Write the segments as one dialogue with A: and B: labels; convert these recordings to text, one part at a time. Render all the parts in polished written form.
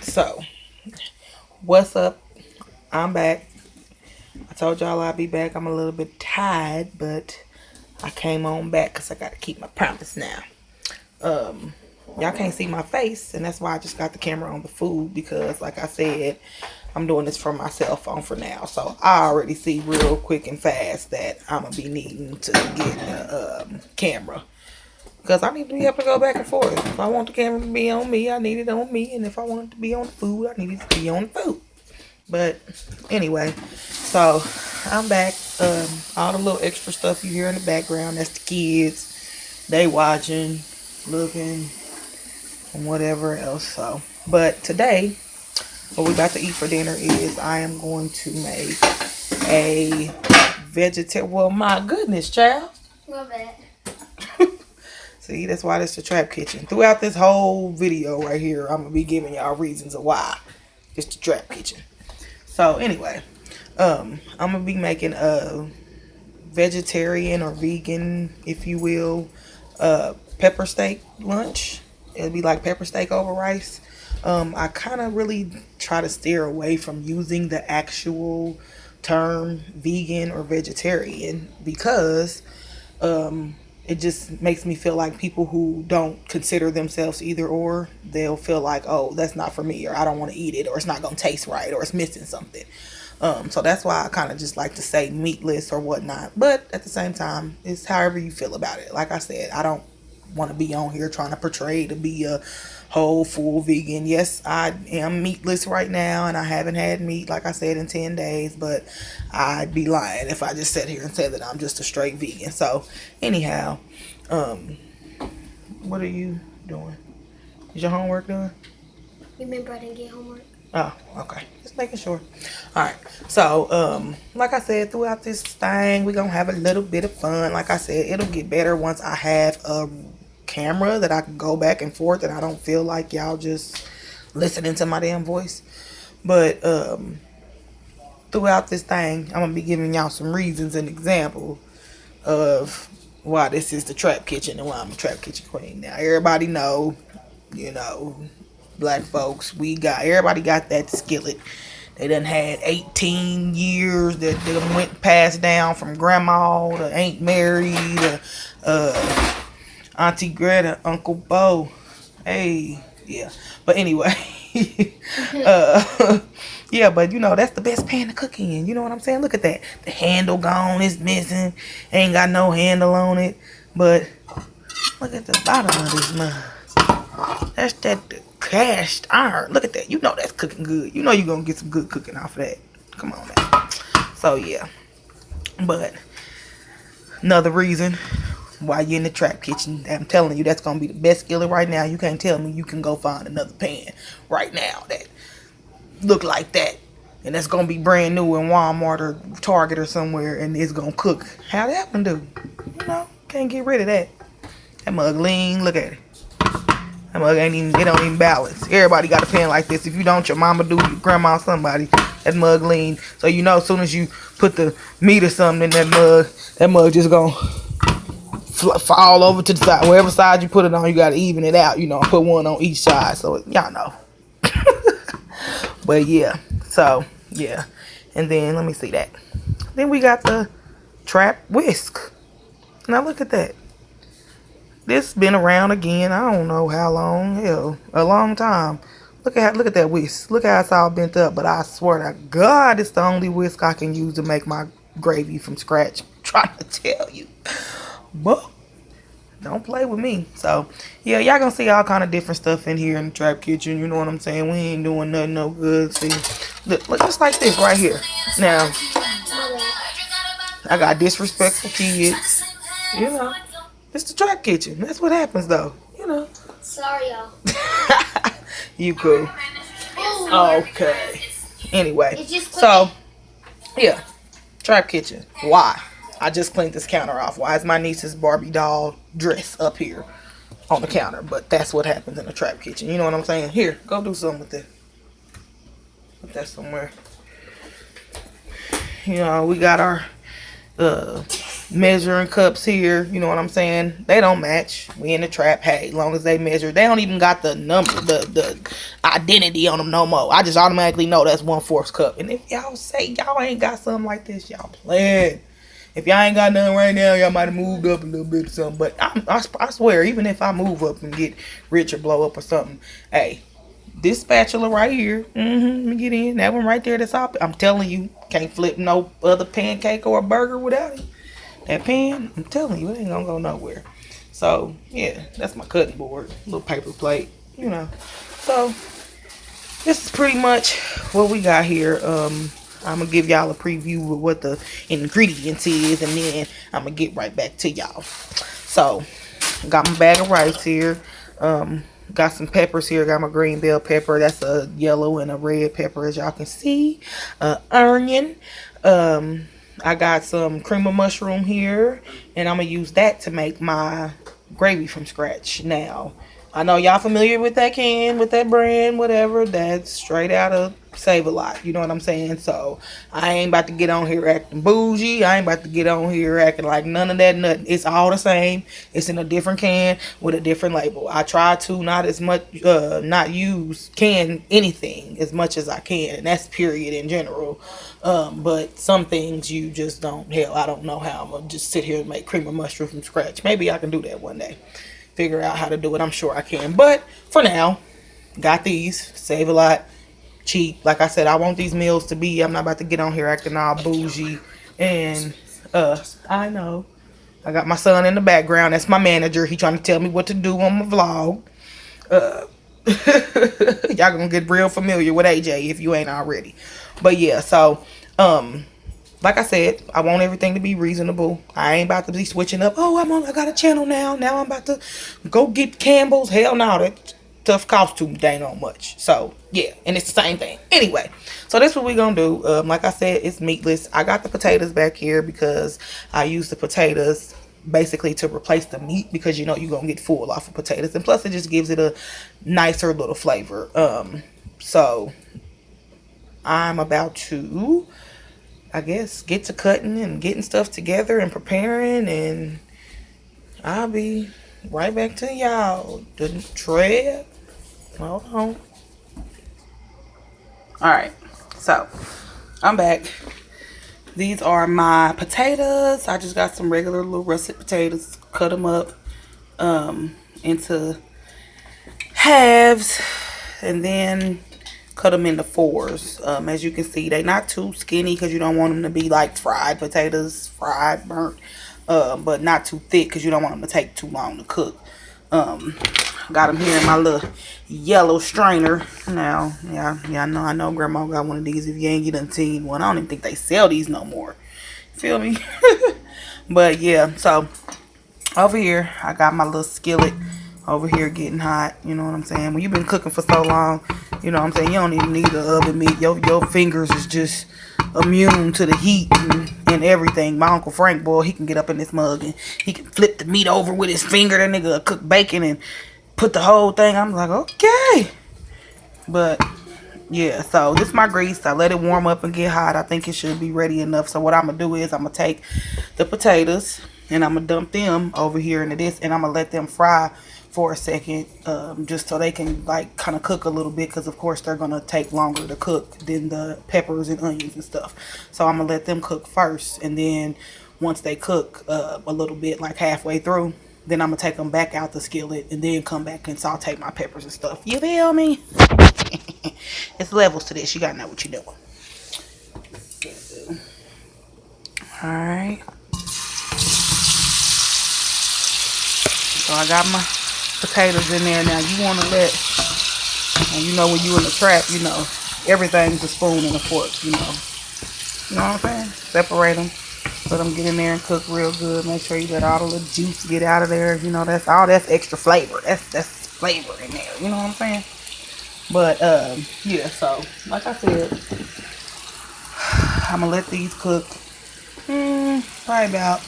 A: So, what's up? I'm back. I told y'all I'd be back. I'm a little bit tired, but I came on back because I got to keep my promise now. Y'all can't see my face, and that's why I just got the camera on the food because, like I said, I'm doing this from my cell phone for now. So, I already see real quick and fast that I'm going to be needing to get a camera. Because I need to be able to go back and forth. If I want the camera to be on me, I need it on me. And if I want it to be on the food, I need it to be on the food. But anyway, so I'm back. All the little extra stuff you hear in the background, that's the kids. They watching, looking, and whatever else. So, but today, what we about to eat for dinner is I am going to make a vegetarian. Well, my goodness, child.
B: My bad.
A: See, that's why this is the trap kitchen. Throughout this whole video right here, I'm going to be giving y'all reasons of why it's the trap kitchen. So, anyway, I'm going to be making a vegetarian or vegan, if you will, pepper steak lunch. It'll be like pepper steak over rice. I kind of really try to steer away from using the actual term vegan or vegetarian because it just makes me feel like people who don't consider themselves either or, they'll feel like, oh, that's not for me, or I don't want to eat it, or it's not going to taste right, or it's missing something. So that's why I kind of just like to say meatless or whatnot. But at the same time, it's however you feel about it. Like I said, I don't want to be on here trying to portray to be a whole full vegan. Yes, I am meatless right now, and I haven't had meat, like I said, in 10 days, but I'd be lying if I just sat here and said that I'm just a straight vegan. So anyhow, what are you doing? Is your homework done?
B: Remember I didn't get homework?
A: Oh, okay. Just making sure. Alright. So, like I said, throughout this thing, we're gonna have a little bit of fun. Like I said, it'll get better once I have a camera that I can go back and forth and I don't feel like y'all just listening to my damn voice. But throughout this thing, I'm gonna be giving y'all some reasons and examples of why this is the trap kitchen and why I'm a trap kitchen queen. Now everybody know, black folks, everybody got that skillet. They done had 18 years that they went passed down from grandma to Aunt Mary to Auntie Greta, Uncle Bo. Hey, yeah. But anyway, yeah, but that's the best pan to cook in. You know what I'm saying? Look at that. The handle gone, it's missing. Ain't got no handle on it. But look at the bottom of this mug. That's that cast iron. Look at that. That's cooking good. You're gonna get some good cooking off of that. Come on now. So yeah. But another reason why you're in the trap kitchen, I'm telling you, that's gonna be the best skillet right now. You can't tell me you can go find another pan right now that look like that, and that's gonna be brand new in Walmart or Target or somewhere, and it's gonna cook. How that one do? Can't get rid of that. That mug lean. Look at it. That mug it don't even balance. Everybody got a pan like this. If you don't, your mama do, your grandma, somebody. That mug lean. So as soon as you put the meat or something in that mug just gonna fall over to the side. Wherever side you put it on, you gotta even it out. Put one on each side. So y'all know. But yeah. So yeah. And then let me see that. Then we got the trap whisk. Now look at that. This been around again. I don't know how long. Hell, a long time. Look at that whisk. Look how it's all bent up. But I swear to God, it's the only whisk I can use to make my gravy from scratch. I'm trying to tell you. But don't play with me. So yeah, y'all gonna see all kind of different stuff in here in the trap kitchen. You know what I'm saying? We ain't doing nothing no good. See, look just like this right here. Now, I got disrespectful kids. It's the trap kitchen. That's what happens, though.
B: Sorry, y'all.
A: You cool. Okay. Anyway, so yeah, trap kitchen. Why? I just cleaned this counter off. Why is my niece's Barbie doll dress up here on the counter? But that's what happens in a trap kitchen. You know what I'm saying? Here, go do something with it. Put that somewhere. We got our measuring cups here. You know what I'm saying? They don't match. We in the trap. Hey, long as they measure, they don't even got the number, the identity on them no more. I just automatically know that's 1/4 cup. And if y'all say y'all ain't got something like this, y'all playing. If y'all ain't got nothing right now, y'all might have moved up a little bit or something. But I swear, even if I move up and get rich or blow up or something, hey, this spatula right here, let me get in. That one right there, that's all. I'm telling you, can't flip no other pancake or a burger without it. That pan, I'm telling you, it ain't gonna go nowhere. So, yeah, that's my cutting board. Little paper plate, you know. So, this is pretty much what we got here. I'm gonna give y'all a preview of what the ingredients is, and then I'm gonna get right back to y'all. So, got my bag of rice here. Got some peppers here. Got my green bell pepper. That's a yellow and a red pepper, as y'all can see. Onion. I got some cream of mushroom here, and I'm gonna use that to make my gravy from scratch. Now, I know y'all familiar with that can, with that brand, whatever. That's straight out of Save a Lot. You know what I'm saying? So I ain't about to get on here acting bougie. I ain't about to get on here acting like none of that. Nothing. It's all the same. It's in a different can with a different label. I try to not as much, not use can anything as much as I can, and that's period in general. But some things you just don't. Hell, I don't know how I'm gonna just sit here and make cream of mushroom from scratch. Maybe I can do that one day. Figure out how to do it. I'm sure I can. But for now, got these. Save a Lot. Cheap. Like I said, I want these meals to be. I'm not about to get on here acting all bougie. And I know. I got my son in the background. That's my manager. He trying to tell me what to do on my vlog. Y'all gonna get real familiar with AJ if you ain't already. But yeah, so like I said, I want everything to be reasonable. I ain't about to be switching up. Oh, I got a channel now. Now I'm about to go get Campbell's. Hell no, that stuff costs too dang on much. So yeah, and it's the same thing. Anyway, so that's what we're gonna do. Like I said, it's meatless. I got the potatoes back here because I use the potatoes basically to replace the meat, because you know you're gonna get full off of potatoes, and plus it just gives it a nicer little flavor. So I'm about to, I guess, get to cutting and getting stuff together and preparing, and I'll be right back to y'all. The tread. Hold on. Alright, so I'm back. These are my potatoes. I just got some regular little russet potatoes. Cut them up into halves, and then cut them into fours. As you can see, they're not too skinny because you don't want them to be like fried potatoes, fried, burnt, but not too thick because you don't want them to take too long to cook. Got them here in my little yellow strainer. Now, yeah, I know Grandma got one of these. If you ain't done seen one, I don't even think they sell these no more. Feel me? But yeah, so over here I got my little skillet over here getting hot. You know what I'm saying? When you've been cooking for so long, you know what I'm saying, you don't even need the oven meat. Your fingers is just immune to the heat and everything. My Uncle Frank, boy, he can get up in this mug and he can flip the meat over with his finger. That nigga cook bacon and put the whole thing. I'm like, okay. But yeah, so this is my grease. I let it warm up and get hot. I think it should be ready enough. So what I'm gonna do is I'm gonna take the potatoes and I'm gonna dump them over here into this, and I'm gonna let them fry for a second, just so they can like kind of cook a little bit, because of course they're gonna take longer to cook than the peppers and onions and stuff. So I'm gonna let them cook first, and then once they cook a little bit, like halfway through, then I'm gonna take them back out the skillet and then come back and saute my peppers and stuff. You feel me? It's levels to this. You gotta know what you're doing. Alright. So I got my potatoes in there. Now you want to and you know when you in the trap, you know, everything's a spoon and a fork, you know. You know what I'm saying? Separate them. Let them get in there and cook real good. Make sure you let all the little juice get out of there. You know, that's extra flavor. That's flavor in there. You know what I'm saying? But, yeah, so, like I said, I'm going to let these cook, probably about,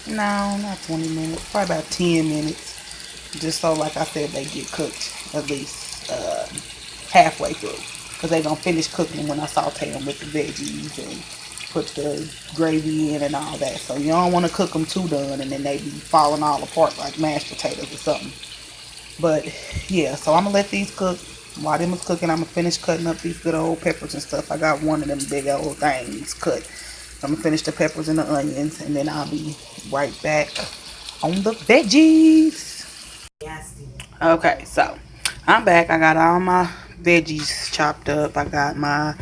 A: no, not 20 minutes, probably about 10 minutes. Just so, like I said, they get cooked at least halfway through. Because they're going to finish cooking when I saute them with the veggies and put the gravy in and all that. So you don't want to cook them too done and then they be falling all apart like mashed potatoes or something. But yeah, so I'm gonna let these cook. While them is cooking, I'm gonna finish cutting up these good old peppers and stuff. I got one of them big old things cut. So I'm gonna finish the peppers and the onions, and then I'll be right back on the veggies. Okay, so I'm back. I got all my veggies chopped up. I got my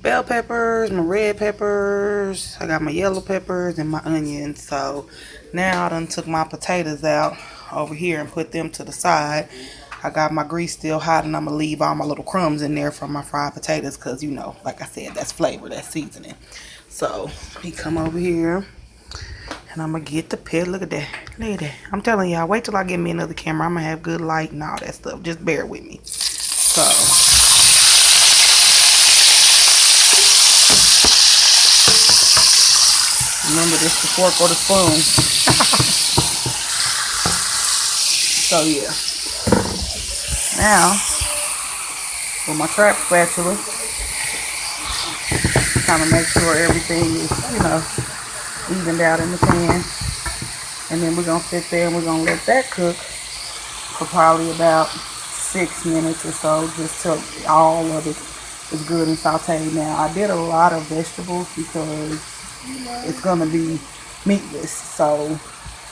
A: bell peppers, my red peppers, I got my yellow peppers, and my onions. So now I done took my potatoes out over here and put them to the side. I got my grease still hot, and I'm gonna leave all my little crumbs in there from my fried potatoes because, you know, like I said, that's flavor, that's seasoning. So we come over here and I'm gonna get the pit. Look at that. Look at that. I'm telling y'all, wait till I get me another camera. I'm gonna have good light and all that stuff. Just bear with me. So remember, this the fork or the spoon. So yeah. Now with my trap spatula, kind of make sure everything is, you know, evened out in the pan. And then we're gonna sit there and we're gonna let that cook for probably about 6 minutes or so, just till all of it is good and sauteed. Now I did a lot of vegetables because it's gonna be meatless, so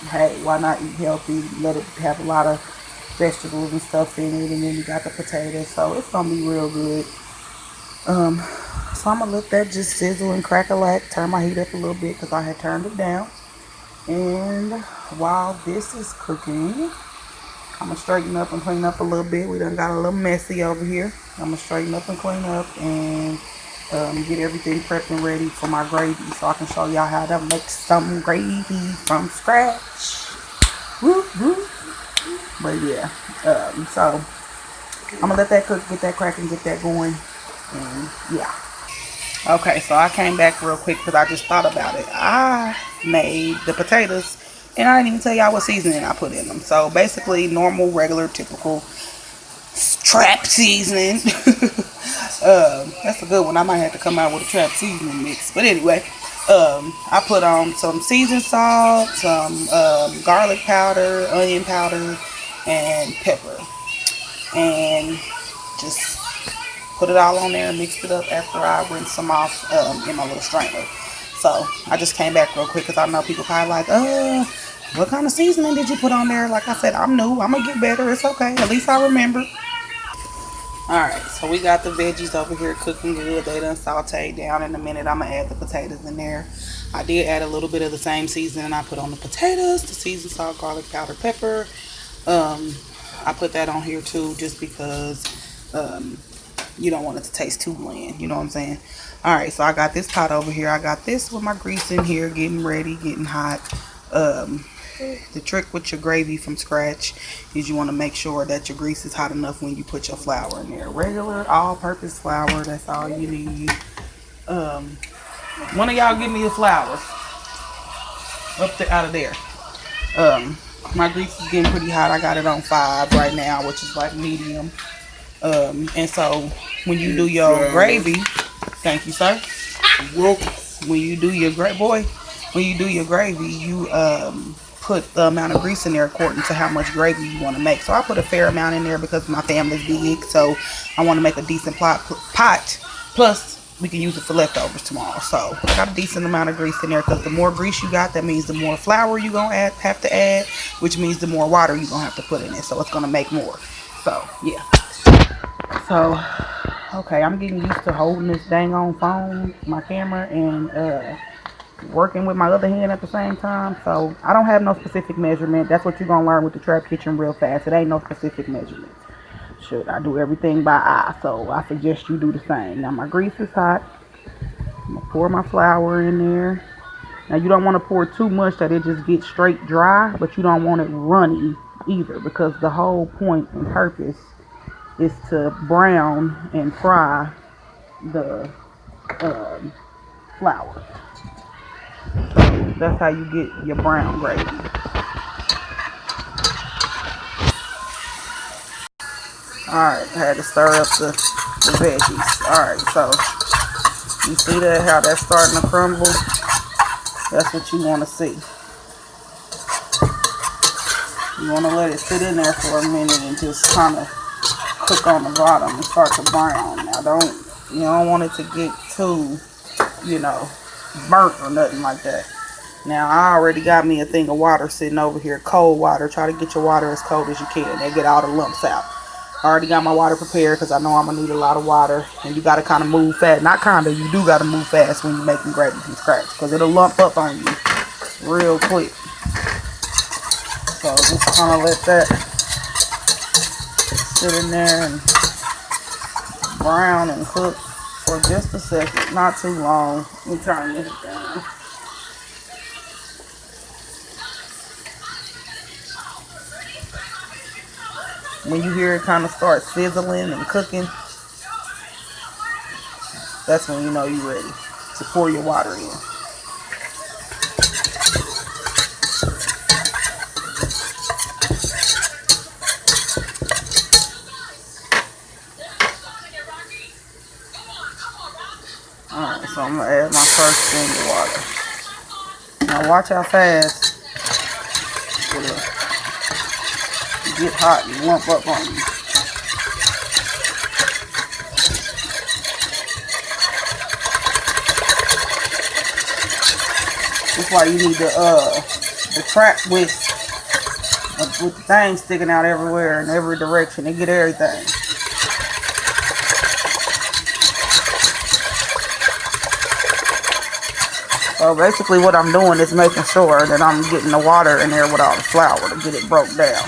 A: hey, why not eat healthy? Let it have a lot of vegetables and stuff in it, and then you got the potatoes, so it's gonna be real good. So I'm gonna let that just sizzle and crack-a-lack. Turn my heat up a little bit because I had turned it down. And while this is cooking, I'm gonna straighten up and clean up a little bit. We done got a little messy over here. I'm gonna straighten up and clean up and get everything prepped and ready for my gravy, so I can show y'all how to make some gravy from scratch. Woo, woo. But yeah, so I'm gonna let that cook, get that cracking, get that going, and yeah. Okay, so I came back real quick because I just thought about it. I made the potatoes and I didn't even tell y'all what seasoning I put in them. So basically normal, regular, typical trap seasoning. That's a good one. I might have to come out with a trap seasoning mix. But anyway, I put on some seasoned salt, some garlic powder, onion powder, and pepper. And just put it all on there and mixed it up after I rinsed them off in my little strainer. So I just came back real quick because I know people probably like, what kind of seasoning did you put on there? Like I said, I'm new. I'm going to get better. It's okay. At least I remember. Alright, so we got the veggies over here cooking good. They done sauteed down. In a minute, I'm going to add the potatoes in there. I did add a little bit of the same seasoning I put on the potatoes. The seasoned salt, garlic powder, pepper. I put that on here too just because you don't want it to taste too bland. You know what I'm saying? Alright, so I got this pot over here. I got this with my grease in here, getting ready, getting hot. The trick with your gravy from scratch is you want to make sure that your grease is hot enough when you put your flour in there. Regular all-purpose flour, that's all you need. One of y'all give me a flour out of there. My grease is getting pretty hot. I got it on 5 right now, which is like medium. And so when you do your gravy, thank you, sir. When you do your gravy, you put the amount of grease in there according to how much gravy you want to make. So I put a fair amount in there because my family's big, so I want to make a decent pot. Plus, we can use it for leftovers tomorrow. So I got a decent amount of grease in there because the more grease you got, that means the more flour you're going to have to add, which means the more water you're going to have to put in it. So it's going to make more. So, yeah. So, okay, I'm getting used to holding this dang on phone, my camera, and working with my other hand at the same time. So I don't have no specific measurement. That's what you're gonna learn with the trap kitchen real fast. It ain't no specific measurements. Should I do everything by eye? So I suggest you do the same. Now my grease is hot. I'm gonna pour my flour in there. Now you don't want to pour too much that it just gets straight dry, but you don't want it runny either, because the whole point and purpose is to brown and fry the flour. So that's how you get your brown gravy. Alright, I had to stir up the veggies. Alright, so You see that, how that's starting to crumble? That's what you want to see. You want to let it sit in there for a minute and just kind of cook on the bottom and start to brown. Now you don't want it to get too, burnt or nothing like that. Now I already got me a thing of water sitting over here, cold water. Try to get your water as cold as you can. They get all the lumps out. I already got my water prepared because I know I'm going to need a lot of water. And you got to kind of move fast. Not kind of, you do got to move fast when you're making gravy from scratch. Because it'll lump up on you real quick. So just kind of let that sit in there and brown and cook for just a second. Not too long. Let me turn this down. When you hear it kind of start sizzling and cooking, that's when you know you're ready to pour your water in. Alright, so I'm going to add my first thing of water. Now watch how fast it'll get hot and lump up on you. That's why you need the trap with the thing sticking out everywhere in every direction. They get everything. So basically what I'm doing is making sure that I'm getting the water in there with all the flour to get it broke down.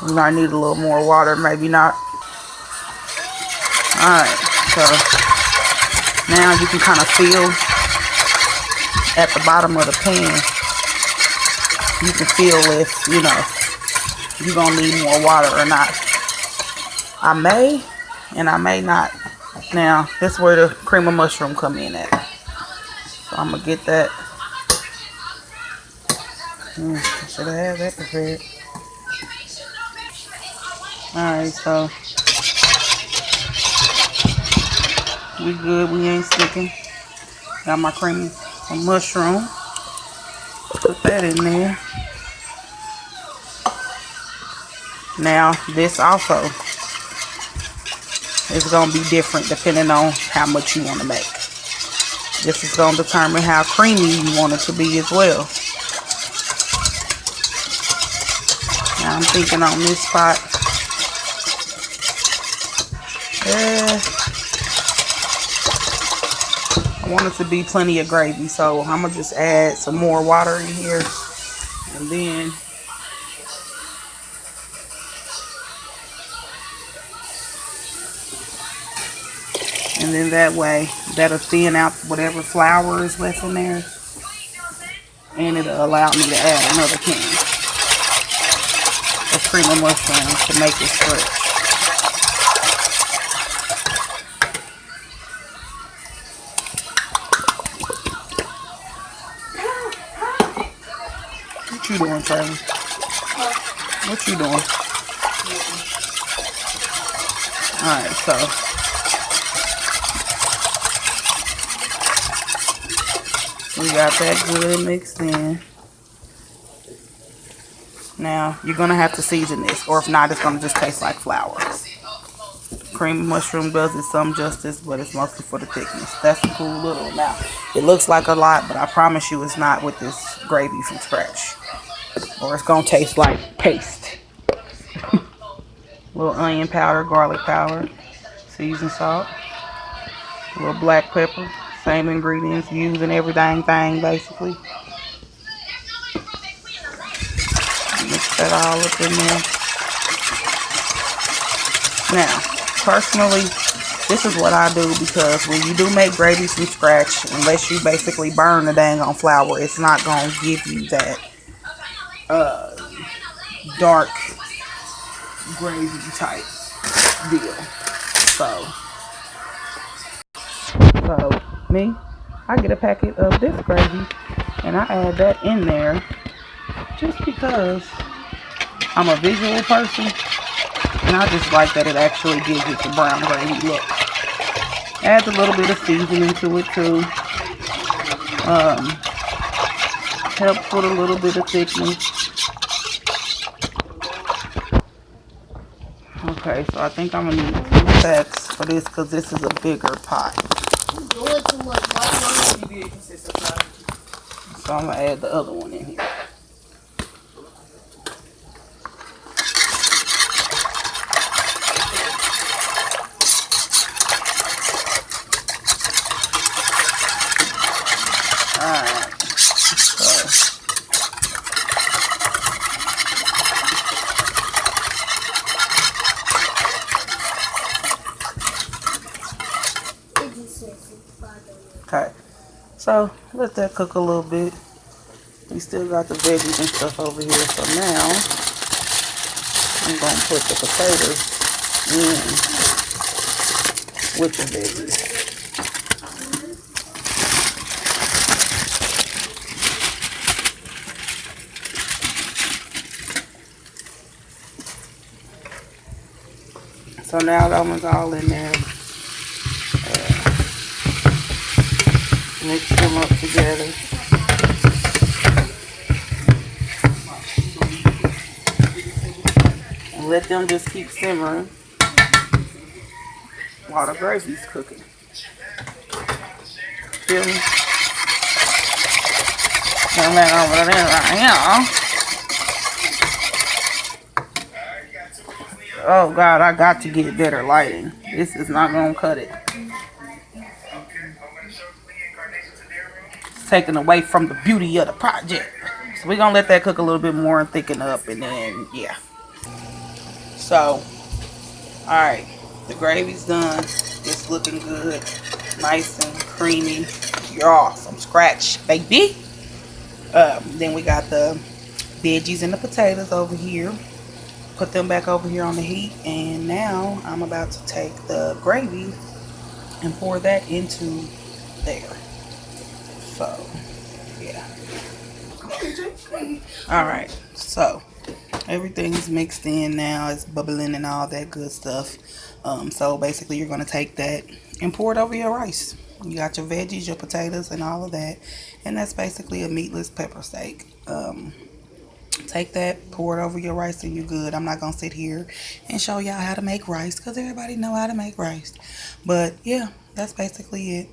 A: You might need a little more water, maybe not. Alright, so now you can kind of feel at the bottom of the pan. You can feel if, you're going to need more water or not. I may and I may not. Now, this is where the cream of mushroom come in at. So I'm going to get that. Should I have that prepared? Alright, so we good. We ain't sticking. Got my cream of mushroom. Put that in there. Now, this also is going to be different depending on how much you want to make. This is going to determine how creamy you want it to be as well. Now, I'm thinking on this spot. I want it to be plenty of gravy, so I'm going to just add some more water in here. And then that way, that'll thin out whatever flour is left in there. And it'll allow me to add another can of cream of mushroom to make it stretch. What you doing, Charlie? What you doing? Alright, so we got that good mixed in. Now, you're going to have to season this, or if not, it's going to just taste like flour. Cream of mushroom does it some justice, but it's mostly for the thickness. That's a cool little amount. It looks like a lot, but I promise you it's not with this gravy from scratch. Or it's going to taste like paste. Little onion powder, garlic powder, seasoned salt, a little black pepper. Same ingredients used in every dang thing, basically. Mix that all up in there. Now, personally, this is what I do because when you do make gravy from scratch, unless you basically burn the dang on flour, it's not going to give you that dark gravy type deal. So me, I get a packet of this gravy and I add that in there just because I'm a visual person and I just like that it actually gives it the brown gravy look. Adds a little bit of seasoning to it too. Helps with a little bit of thickness. Okay, so I think I'm gonna need 2 packs for this because this is a bigger pot.
B: Doing too much.
A: So I'm gonna add the other one in here. Alright. So okay. So let that cook a little bit. We still got the veggies and stuff over here. So now I'm gonna put the potatoes in with the veggies. So now that one's all in there. Mix them up together. And let them just keep simmering while the gravy's cooking. Feel me? Come back over there right here. Oh God, I got to get better lighting. This is not gonna cut it. It's taking away from the beauty of the project. So we're gonna let that cook a little bit more and thicken up, and then yeah. So, alright, the gravy's done. It's looking good. Nice and creamy. Y'all, from scratch, baby. Then we got the veggies and the potatoes over here. Put them back over here on the heat. And now I'm about to take the gravy and pour that into there. So, yeah. Alright, so everything's mixed in now. It's bubbling and all that good stuff. So basically you're going to take that and pour it over your rice. You got your veggies, your potatoes, and all of that. And that's basically a meatless pepper steak. Take that, pour it over your rice, and you're good. I'm not going to sit here and show y'all how to make rice because everybody know how to make rice. But yeah, that's basically it.